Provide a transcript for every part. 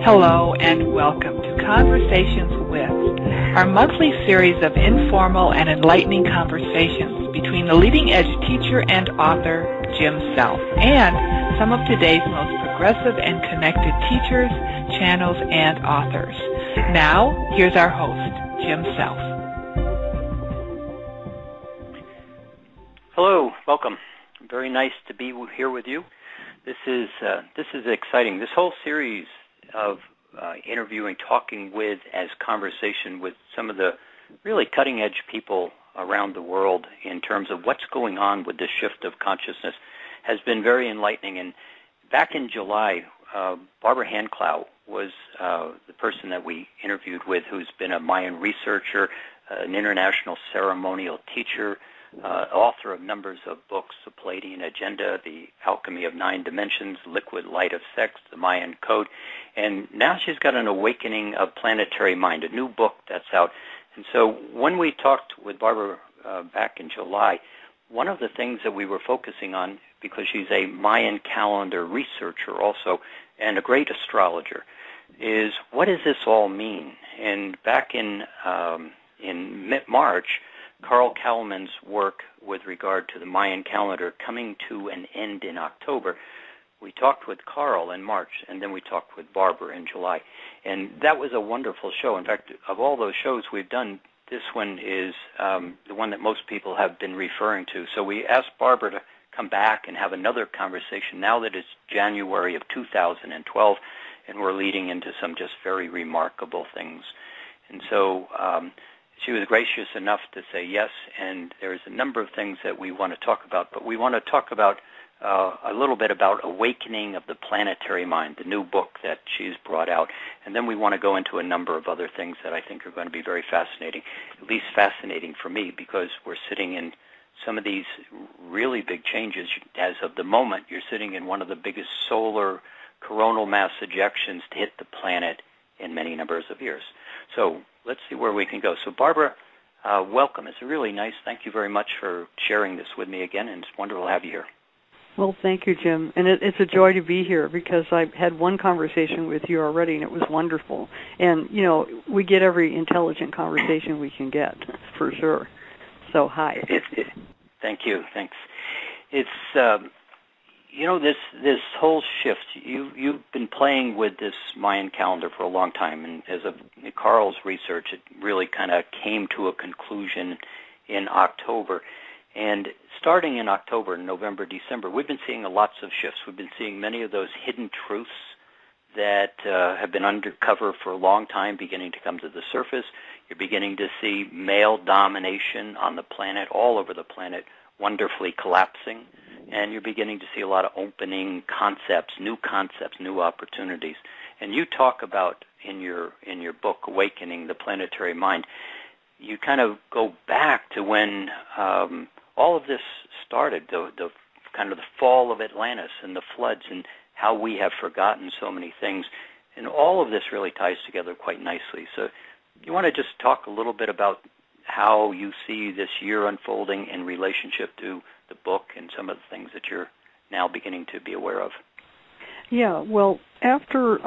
Hello and welcome to Conversations With, our monthly series of informal and enlightening conversations between the leading edge teacher and author, Jim Self, and some of today's most progressive and connected teachers, channels, and authors. Now, here's our host, Jim Self. Hello, welcome. Very nice to be here with you. This is exciting. This whole series of interviewing, talking with, as conversation with some of the really cutting-edge people around the world in terms of what's going on with this shift of consciousness has been very enlightening. And back in July, Barbara Clow was the person that we interviewed with, who's been a Mayan researcher, an international ceremonial teacher, author of numbers of books, The Palladian Agenda, The Alchemy of 9 Dimensions, Liquid Light of Sex, The Mayan Code, and now she's got an Awakening of Planetary Mind, a new book that's out. And so when we talked with Barbara back in July, one of the things that we were focusing on, because she's a Mayan calendar researcher also and a great astrologer, is what does this all mean? And back in mid-March, Carl Kalman's work with regard to the Mayan calendar coming to an end in October, we talked with Carl in March, and then we talked with Barbara in July. And that was a wonderful show. In fact, of all those shows we've done, this one is the one that most people have been referring to. So we asked Barbara to come back and have another conversation now that it's January of 2012, and we're leading into some just very remarkable things. And so she was gracious enough to say yes, and there's a number of things that we want to talk about, but we want to talk about a little bit about Awakening of the Planetary Mind, the new book that she's brought out, and then we want to go into a number of other things that I think are going to be very fascinating, at least fascinating for me, because we're sitting in some of these really big changes. As of the moment, you're sitting in one of the biggest solar coronal mass ejections to hit the planet in many numbers of years. So let's see where we can go. So Barbara, welcome. It's really nice. Thank you very much for sharing this with me again, and it's wonderful to have you here. Well, thank you, Jim. And it's a joy to be here because I had one conversation with you already, and it was wonderful. And, you know, we get every intelligent conversation we can get, for sure. So, hi. Thank you. Thanks. It's, this whole shift, you've been playing with this Mayan calendar for a long time, and as of Carl's research, it really kind of came to a conclusion in October. And starting in October, November, December, we've been seeing lots of shifts. We've been seeing many of those hidden truths that have been undercover for a long time beginning to come to the surface. You're beginning to see male domination on the planet, all over the planet, wonderfully collapsing. And you're beginning to see a lot of opening concepts, new opportunities. And you talk about in your book, Awakening the Planetary Mind, you kind of go back to when all of this started, the kind of the fall of Atlantis and the floods and how we have forgotten so many things. And all of this really ties together quite nicely. So you want to just talk a little bit about how you see this year unfolding in relationship to the book and some of the things that you're now beginning to be aware of? Yeah, well, after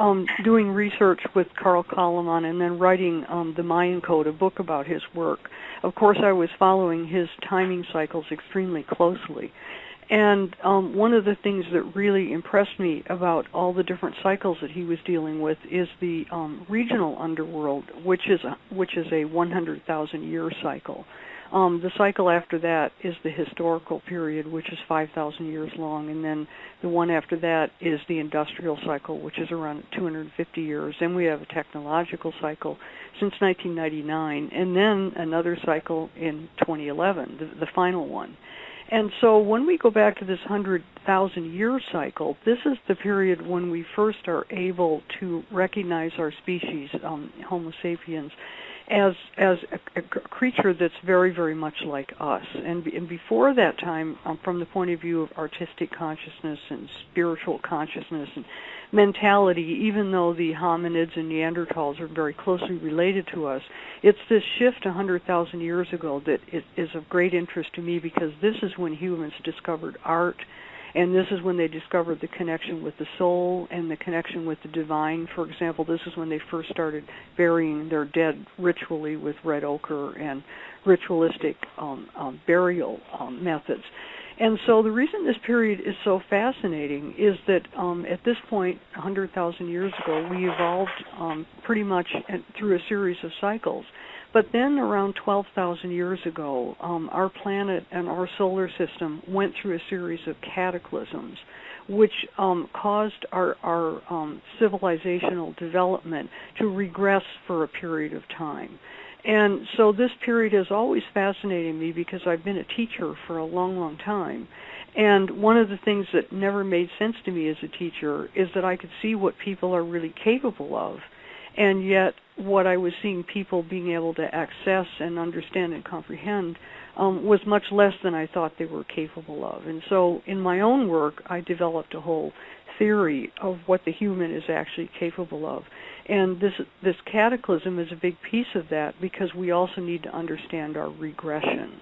doing research with Carl Kalman and then writing the Mayan Code, a book about his work, of course I was following his timing cycles extremely closely. And one of the things that really impressed me about all the different cycles that he was dealing with is the regional underworld, which is a 100,000-year cycle. The cycle after that is the historical period, which is 5,000 years long, and then the one after that is the industrial cycle, which is around 250 years. Then we have a technological cycle since 1999, and then another cycle in 2011, the final one. And so when we go back to this 100,000-year cycle, this is the period when we first are able to recognize our species, Homo sapiens, as a creature that's very, very much like us. And before that time, from the point of view of artistic consciousness and spiritual consciousness and mentality, even though the hominids and Neanderthals are very closely related to us, it's this shift 100,000 years ago that is of great interest to me, because this is when humans discovered art And this is when they discovered the connection with the soul and the connection with the divine. For example, this is when they first started burying their dead ritually with red ochre and ritualistic burial methods. And so the reason this period is so fascinating is that at this point, 100,000 years ago, we evolved pretty much through a series of cycles. But then around 12,000 years ago, our planet and our solar system went through a series of cataclysms, which caused our civilizational development to regress for a period of time. And so this period has always fascinated me because I've been a teacher for a long, long time. And one of the things that never made sense to me as a teacher is that I could see what people are really capable of, and yet what I was seeing people being able to access and understand and comprehend was much less than I thought they were capable of. And so in my own work, I developed a whole theory of what the human is actually capable of. And this cataclysm is a big piece of that because we also need to understand our regression.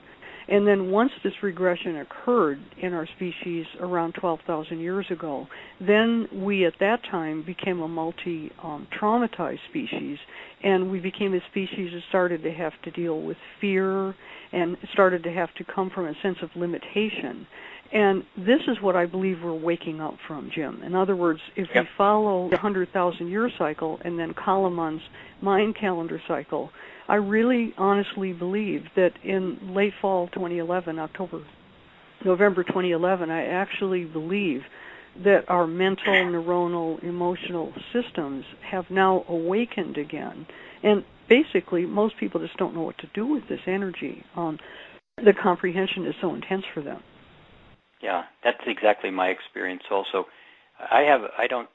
And then once this regression occurred in our species around 12,000 years ago, then we at that time became a multi-traumatized species, and we became a species that started to have to deal with fear and started to have to come from a sense of limitation. And this is what I believe we're waking up from, Jim. In other words, if we follow the 100,000-year cycle and then Kalaman's Mayan calendar cycle, I really honestly believe that in late fall 2011, November 2011, I actually believe that our mental, neuronal, emotional systems have now awakened again. And basically, most people just don't know what to do with this energy. The comprehension is so intense for them. Yeah, that's exactly my experience also. I don't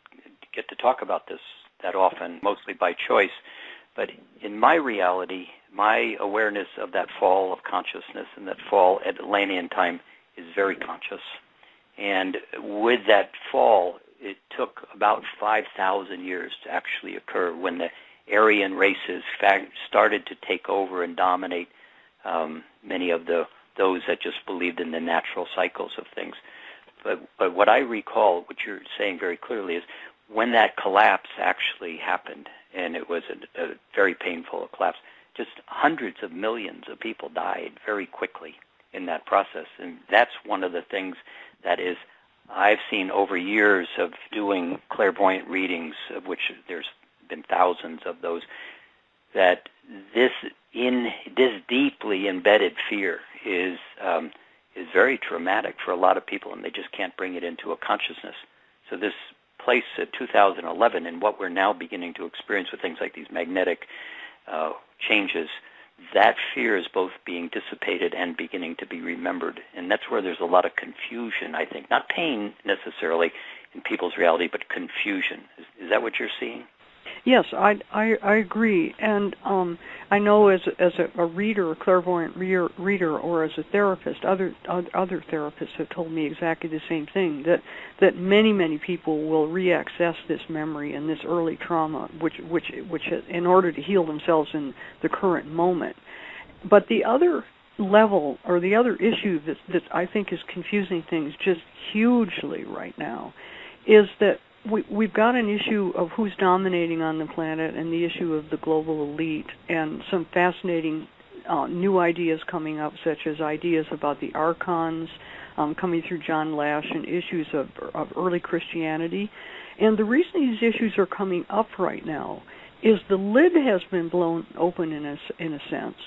get to talk about this that often, mostly by choice, but in my reality, my awareness of that fall of consciousness and that fall at Atlantean time is very conscious. And with that fall, it took about 5,000 years to actually occur when the Aryan races started to take over and dominate many of those that just believed in the natural cycles of things. But what I recall, what you're saying very clearly, is when that collapse actually happened, and it was a very painful collapse, just hundreds of millions of people died very quickly in that process. And that's one of the things that is I've seen over years of doing clairvoyant readings, of which there's been thousands of those, that this deeply embedded fear is very traumatic for a lot of people, and they just can't bring it into a consciousness. So this place at 2011 and what we're now beginning to experience with things like these magnetic changes, that fear is both being dissipated and beginning to be remembered. And that's where there's a lot of confusion, I think. Not pain necessarily in people's reality, but confusion. Is that what you're seeing? Yes, I agree, and I know as a reader, a clairvoyant reader, or as a therapist, other therapists have told me exactly the same thing, that many people will reaccess this memory and this early trauma, which in order to heal themselves in the current moment. But the other level, or the other issue that I think is confusing things just hugely right now, is that we've got an issue of who's dominating on the planet and the issue of the global elite, and some fascinating new ideas coming up, such as ideas about the archons coming through John Lash, and issues of early Christianity. And the reason these issues are coming up right now is the lid has been blown open in a sense.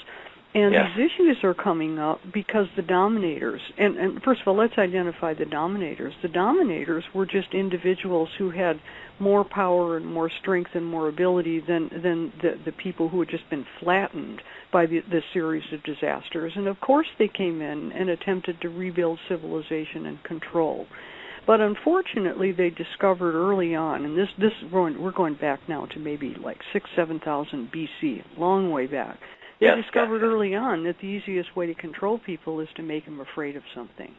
And these issues are coming up because the dominators, and first of all, let's identify the dominators. The dominators were just individuals who had more power and more strength and more ability than the people who had just been flattened by this series of disasters. And of course they came in and attempted to rebuild civilization and control. But unfortunately, they discovered early on, and we're going back now to maybe like 7,000 BC, long way back. They discovered early on that the easiest way to control people is to make them afraid of something.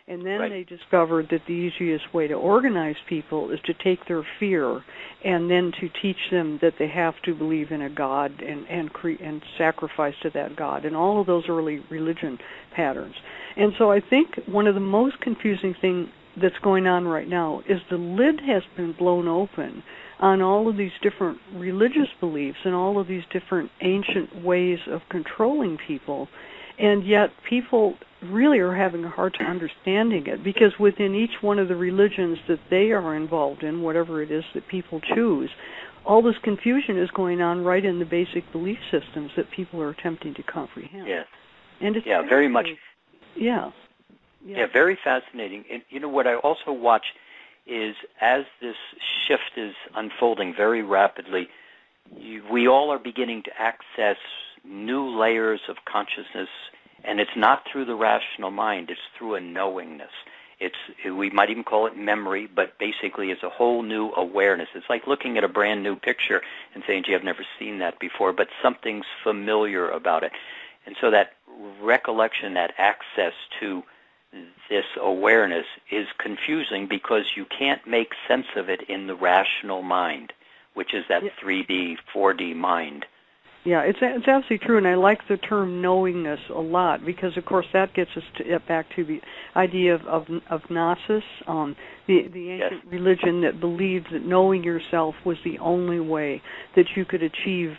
And then they discovered that the easiest way to organize people is to take their fear and then to teach them that they have to believe in a God and sacrifice to that God, and all of those early religion patterns. And so I think one of the most confusing things that's going on right now is the lid has been blown open on all of these different religious beliefs and all of these different ancient ways of controlling people, and yet people really are having a hard time understanding it, because within each one of the religions that they are involved in, whatever it is that people choose, all this confusion is going on right in the basic belief systems that people are attempting to comprehend. Yes. And it's very much. Yeah, very fascinating. And you know what I also watch is, as this shift is unfolding very rapidly, we all are beginning to access new layers of consciousness, and it's not through the rational mind, it's through a knowingness. We might even call it memory, but basically it's a whole new awareness. It's like looking at a brand new picture and saying, gee, I've never seen that before, but something's familiar about it. And so that recollection, that access to this awareness is confusing, because you can't make sense of it in the rational mind, which is that 3D, 4D mind. Yeah, it's absolutely true, and I like the term knowingness a lot, because, of course, that gets us back to the idea of gnosis, the ancient religion that believed that knowing yourself was the only way that you could achieve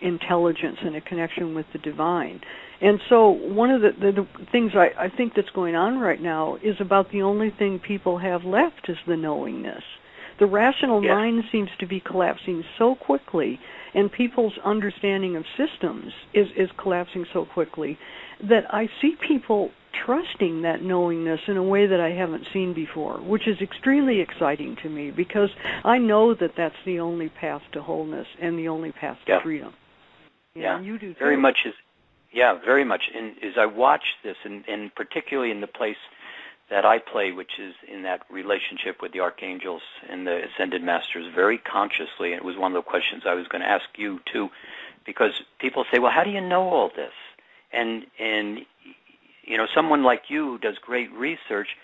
intelligence and a connection with the divine. And so one of the things I think that's going on right now is about the only thing people have left is the knowingness. The rational mind seems to be collapsing so quickly, and people's understanding of systems is collapsing so quickly, that I see people trusting that knowingness in a way that I haven't seen before, which is extremely exciting to me, because I know that that's the only path to wholeness and the only path to freedom. Yeah, and you do too. Very much. Very much. And as I watch this, and particularly in the place that I play, which is in that relationship with the archangels and the ascended masters, very consciously, and it was one of the questions I was going to ask you too, because people say, well, how do you know all this? And you know, someone like you who does great research,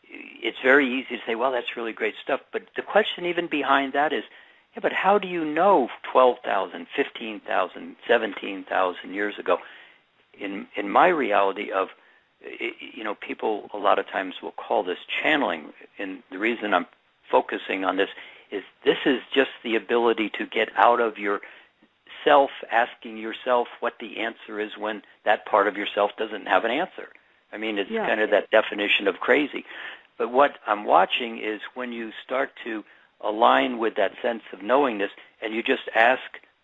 it's very easy to say, well, that's really great stuff. But the question even behind that is, yeah, but how do you know 12,000, 15,000, 17,000 years ago? In my reality of, you know, people a lot of times will call this channeling, and the reason I'm focusing on this is just the ability to get out of yourself asking yourself what the answer is when that part of yourself doesn't have an answer. I mean, it's kind of that definition of crazy. But what I'm watching is when you start to align with that sense of knowingness and you just ask,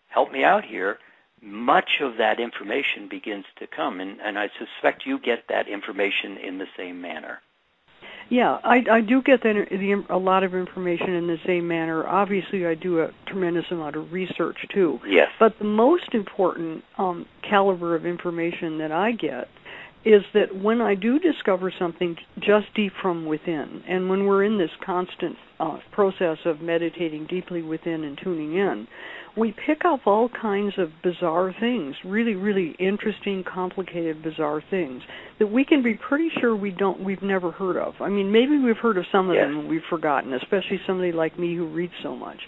help me out here, much of that information begins to come, and I suspect you get that information in the same manner. Yeah, I do get a lot of information in the same manner. Obviously, I do a tremendous amount of research, too. Yes. But the most important caliber of information that I get is that when I do discover something just deep from within, and when we're in this constant process of meditating deeply within and tuning in, we pick up all kinds of bizarre things, really, really interesting, complicated, bizarre things that we can be pretty sure we've never heard of. I mean, maybe we've heard of some of them and we've forgotten, especially somebody like me who reads so much.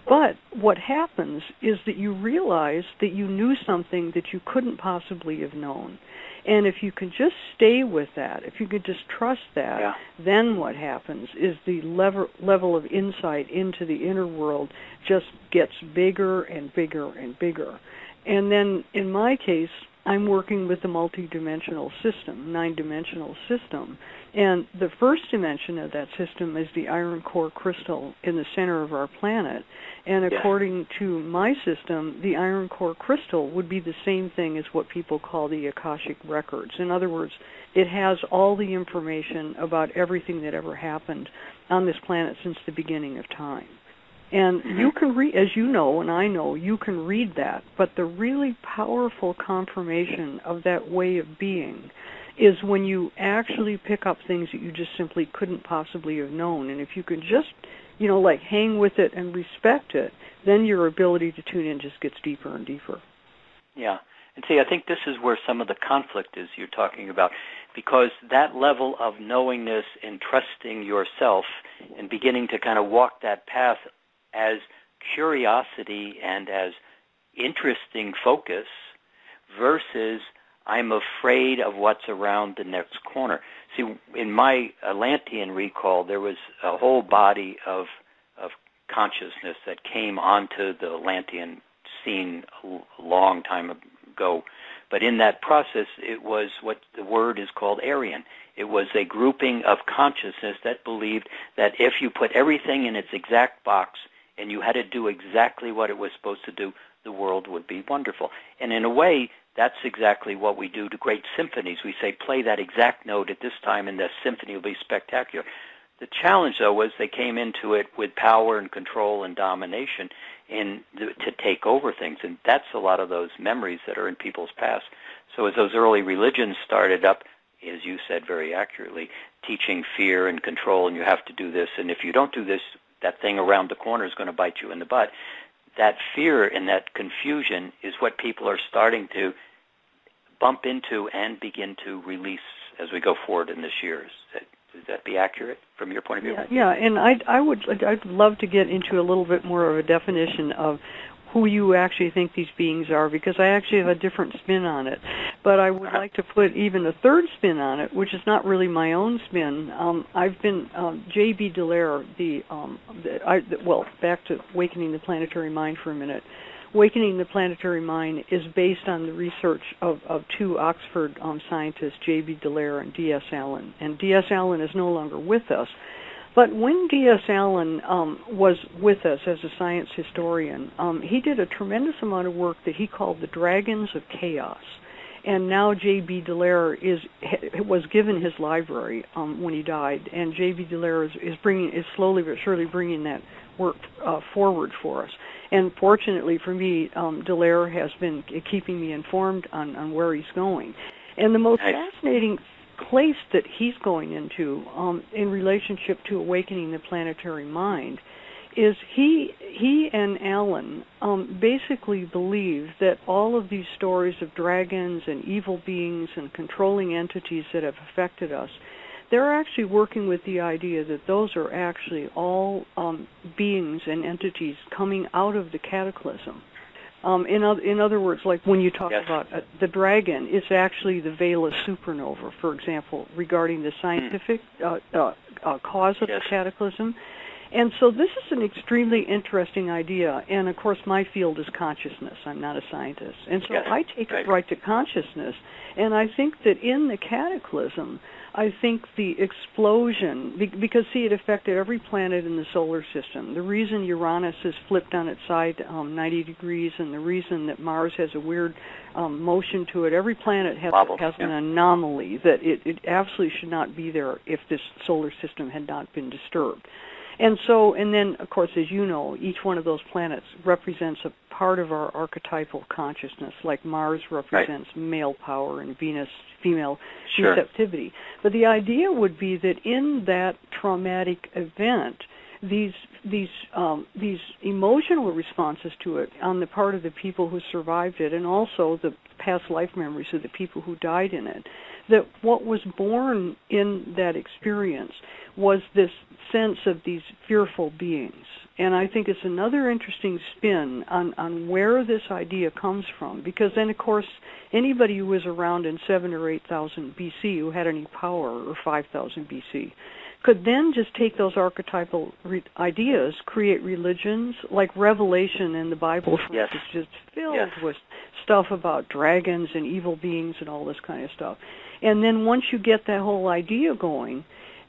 But what happens is that you realize that you knew something that you couldn't possibly have known. And if you can just stay with that, if you could just trust that, then what happens is the level of insight into the inner world just gets bigger and bigger and bigger. And then in my case, I'm working with a multidimensional system, 9-dimensional system. And the first dimension of that system is the iron core crystal in the center of our planet. And according to my system, the iron core crystal would be the same thing as what people call the Akashic records. In other words, it has all the information about everything that ever happened on this planet since the beginning of time. And you can read, as you know and I know, you can read that. But the really powerful confirmation of that way of being is when you actually pick up things that you just simply couldn't possibly have known. And if you can just, you know, like hang with it and respect it, then your ability to tune in just gets deeper and deeper. Yeah. And see, I think this is where some of the conflict is you're talking about, because that level of knowingness and trusting yourself and beginning to kind of walk that path as curiosity and as interesting focus versus I'm afraid of what's around the next corner. See, in my Atlantean recall, there was a whole body of consciousness that came onto the Atlantean scene a long time ago. But in that process, it was what the word is called Aryan. It was a grouping of consciousness that believed that if you put everything in its exact box and you had to do exactly what it was supposed to do, the world would be wonderful. And in a way, that's exactly what we do to great symphonies. We say, play that exact note at this time and the symphony will be spectacular. The challenge, though, was they came into it with power and control and domination to take over things. And that's a lot of those memories that are in people's past. So as those early religions started up, as you said very accurately, teaching fear and control, and you have to do this, and if you don't do this, that thing around the corner is going to bite you in the butt. That fear and that confusion is what people are starting to bump into and begin to release as we go forward in this year. Would that be accurate from your point of view? Yeah, and I'd love to get into a little bit more of a definition of who you actually think these beings are, because I actually have a different spin on it. But I would like to put even a third spin on it, which is not really my own spin. I've been J.B. Dallaire, back to Awakening the Planetary Mind for a minute. Awakening the Planetary Mind is based on the research of two Oxford scientists, J.B. Dallaire and D.S. Allen. And D.S. Allen is no longer with us. But when D.S. Allen was with us as a science historian, he did a tremendous amount of work that he called the Dragons of Chaos. And now J.B. Dallaire was given his library when he died, and J.B. Dallaire is slowly but surely bringing that work forward for us. And fortunately for me, Dallaire has been keeping me informed on where he's going. And the most fascinating place that he's going into in relationship to Awakening the Planetary Mind is he and Allen basically believe that all of these stories of dragons and evil beings and controlling entities that have affected us, they're actually working with the idea that those are actually all beings and entities coming out of the cataclysm. In other words, like when you talk about the dragon, it's actually the Vela supernova, for example, regarding the scientific cause of the cataclysm. And so this is an extremely interesting idea, and of course my field is consciousness. I'm not a scientist. And so I take it right to consciousness, and I think that in the cataclysm, I think the explosion, because, see, it affected every planet in the solar system. The reason Uranus is flipped on its side 90 degrees, and the reason that Mars has a weird motion to it, every planet has an anomaly that it absolutely should not be there if this solar system had not been disturbed. And then, of course, as you know, each one of those planets represents a part of our archetypal consciousness, like Mars represents male power and Venus female receptivity. But the idea would be that in that traumatic event, these emotional responses to it on the part of the people who survived it, and also the past life memories of the people who died in it, that what was born in that experience was this sense of these fearful beings. And I think it's another interesting spin on where this idea comes from, because then, of course, anybody who was around in 7,000 or 8,000 BC who had any power, or 5,000 BC, could then just take those archetypal ideas, create religions, like Revelation in the Bible, for instance, just filled with stuff about dragons and evil beings and all this kind of stuff. And then once you get that whole idea going,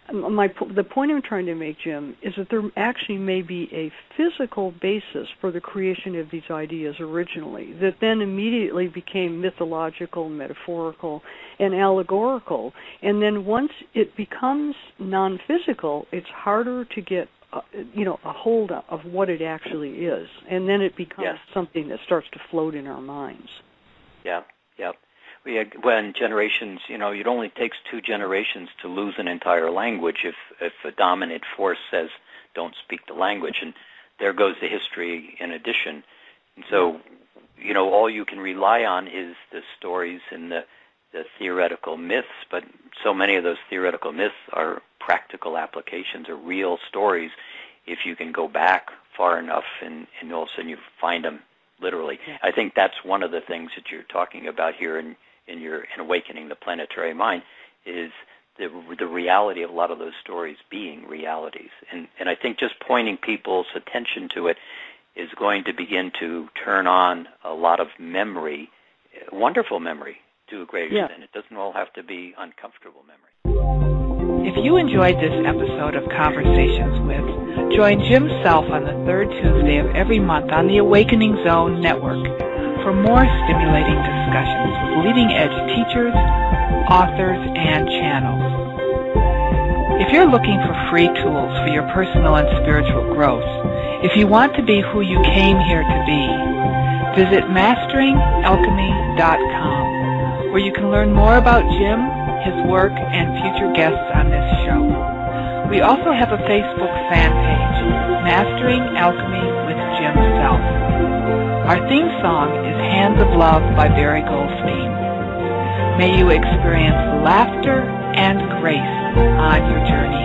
the point I'm trying to make, Jim, is that there actually may be a physical basis for the creation of these ideas originally that then immediately became mythological, metaphorical, and allegorical. And then once it becomes non-physical, it's harder to get a hold of what it actually is. And then it becomes something that starts to float in our minds. Yeah. When generations, it only takes 2 generations to lose an entire language if a dominant force says, don't speak the language, and there goes the history in addition. And so, all you can rely on is the stories and the theoretical myths, but so many of those theoretical myths are practical applications or real stories if you can go back far enough and all of a sudden you find them literally. I think that's one of the things that you're talking about here in in Awakening the Planetary Mind is the reality of a lot of those stories being realities. And I think just pointing people's attention to it is going to begin to turn on a lot of memory, wonderful memory to a great extent. It doesn't all have to be uncomfortable memory. If you enjoyed this episode of Conversations With, join Jim Self on the third Tuesday of every month on the Awakening Zone Network for more stimulating discussions with leading-edge teachers, authors, and channels. If you're looking for free tools for your personal and spiritual growth, if you want to be who you came here to be, visit masteringalchemy.com, where you can learn more about Jim, his work, and future guests on this show. We also have a Facebook fan page, Mastering Alchemy with Jim Self. Our theme song is Hands of Love by Barry Goldstein. May you experience laughter and grace on your journey